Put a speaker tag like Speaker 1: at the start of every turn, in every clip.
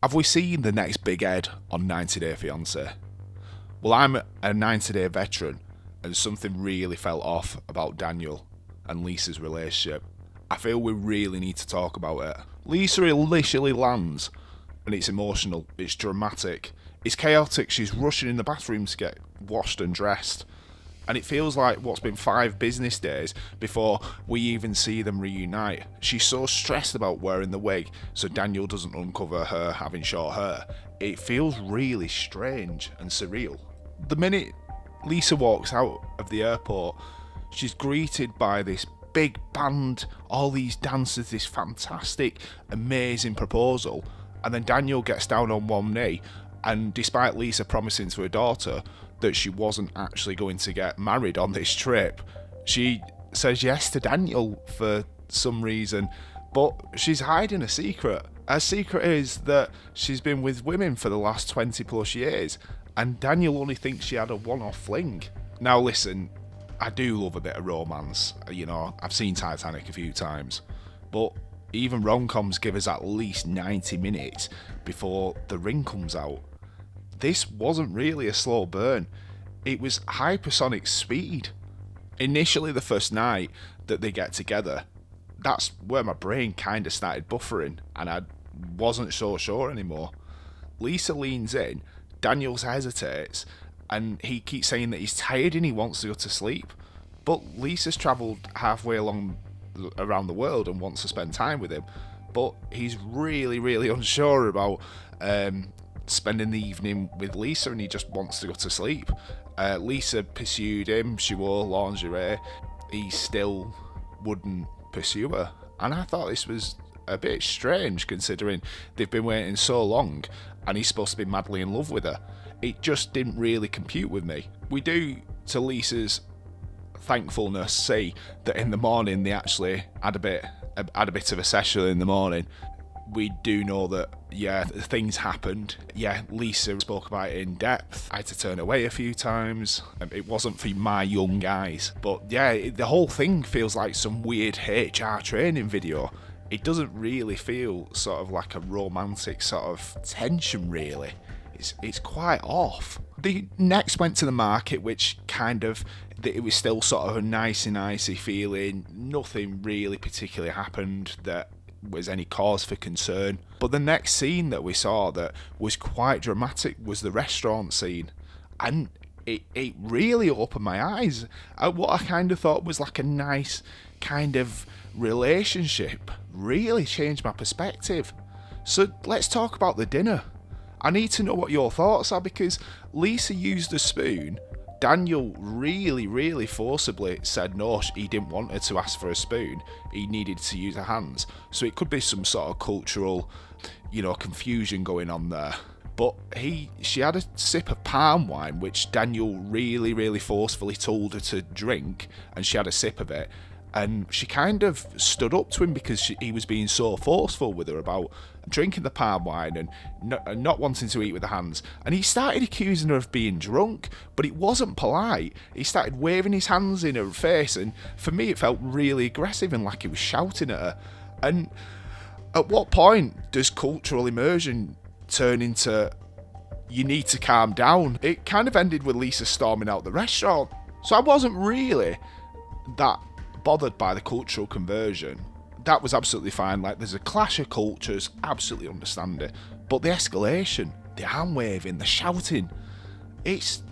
Speaker 1: Have we seen the next big head on 90 Day Fiancé? Well, I'm a 90 Day veteran, and something really felt off about Daniel and Lisa's relationship. I feel we really need to talk about it. Lisa initially lands, and it's emotional, it's dramatic, it's chaotic. She's rushing in the bathroom to get washed and dressed. And it feels like what's been 5 business days before we even see them reunite. She's so stressed about wearing the wig so Daniel doesn't uncover her having short hair. It feels really strange and surreal. The minute Lisa walks out of the airport, she's greeted by this big band, all these dancers, this fantastic, amazing proposal. And then Daniel gets down on one knee, and despite Lisa promising to her daughter that she wasn't actually going to get married on this trip, she says yes to Daniel for some reason, but she's hiding a secret. Her secret is that she's been with women for the last 20 plus years, and Daniel only thinks she had a one-off fling. Now listen, I do love a bit of romance, you know, I've seen Titanic a few times, but even rom-coms give us at least 90 minutes before the ring comes out. This wasn't really a slow burn, it was hypersonic speed. Initially the first night that they get together, that's where my brain kind of started buffering and I wasn't so sure anymore. Lisa leans in, Daniels hesitates, and he keeps saying that he's tired and he wants to go to sleep. But Lisa's travelled halfway around the world and wants to spend time with him, but he's really unsure about spending the evening with Lisa, and he just wants to go to sleep. Lisa pursued him, she wore lingerie, he still wouldn't pursue her, and I thought this was a bit strange considering they've been waiting so long and he's supposed to be madly in love with her. It just didn't really compute with me. We do, to Lisa's thankfulness, see that in the morning they actually had a bit of a session in the morning. We do know that, yeah, things happened. Yeah, Lisa spoke about it in depth. I had to turn away a few times. It wasn't for my young eyes. But yeah, the whole thing feels like some weird HR training video. It doesn't really feel sort of like a romantic sort of tension, really. It's quite off. They next went to the market, which kind of, it was still sort of a nicey feeling. Nothing really particularly happened that was any cause for concern. But the next scene that we saw that was quite dramatic was the restaurant scene, and it really opened my eyes at what I kind of thought was like a nice kind of relationship. Really changed my perspective. So let's talk about the dinner. I need to know what your thoughts are, because Lisa used a spoon. Daniel really forcibly said no, he didn't want her to ask for a spoon, he needed to use her hands. So it could be some sort of cultural, confusion going on there. But she had a sip of palm wine, which Daniel really forcefully told her to drink, and she had a sip of it. And she kind of stood up to him because he was being so forceful with her about drinking the palm wine and not wanting to eat with the hands. And he started accusing her of being drunk, but it wasn't polite. He started waving his hands in her face, and for me it felt really aggressive and like he was shouting at her. And at what point does cultural immersion turn into you need to calm down? It kind of ended with Lisa storming out the restaurant. So I wasn't really that bothered by the cultural conversion. That was absolutely fine. Like, there's a clash of cultures, absolutely understand it. But the escalation, the arm waving, the shouting, it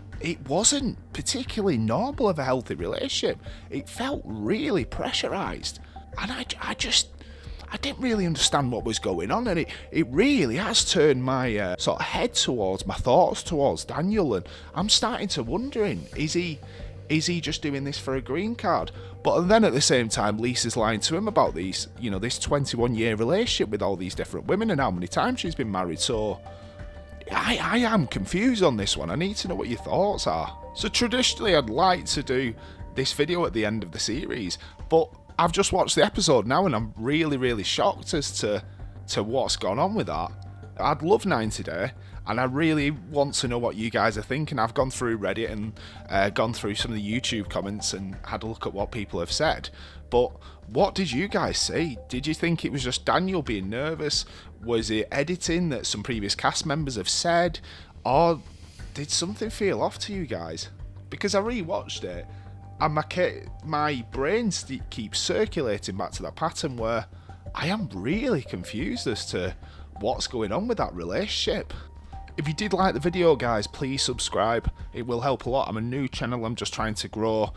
Speaker 1: wasn't particularly normal of a healthy relationship. It felt really pressurized, and I didn't really understand what was going on, and it really has turned my sort of head towards, my thoughts towards Daniel, and I'm starting to wondering, is he just doing this for a green card? But then at the same time, Lisa's lying to him about this 21-year relationship with all these different women and how many times she's been married. So I am confused on this one. I need to know what your thoughts are. So traditionally, I'd like to do this video at the end of the series, but I've just watched the episode now and I'm really shocked as to what's gone on with that. I'd love 90 Day, and I really want to know what you guys are thinking. I've gone through Reddit and gone through some of the YouTube comments and had a look at what people have said. But what did you guys say? Did you think it was just Daniel being nervous? Was it editing that some previous cast members have said? Or did something feel off to you guys? Because I rewatched it, and my brain keeps circulating back to that pattern where I am really confused as to what's going on with that relationship. If you did like the video, guys, please subscribe. It will help a lot. I'm a new channel, I'm just trying to grow.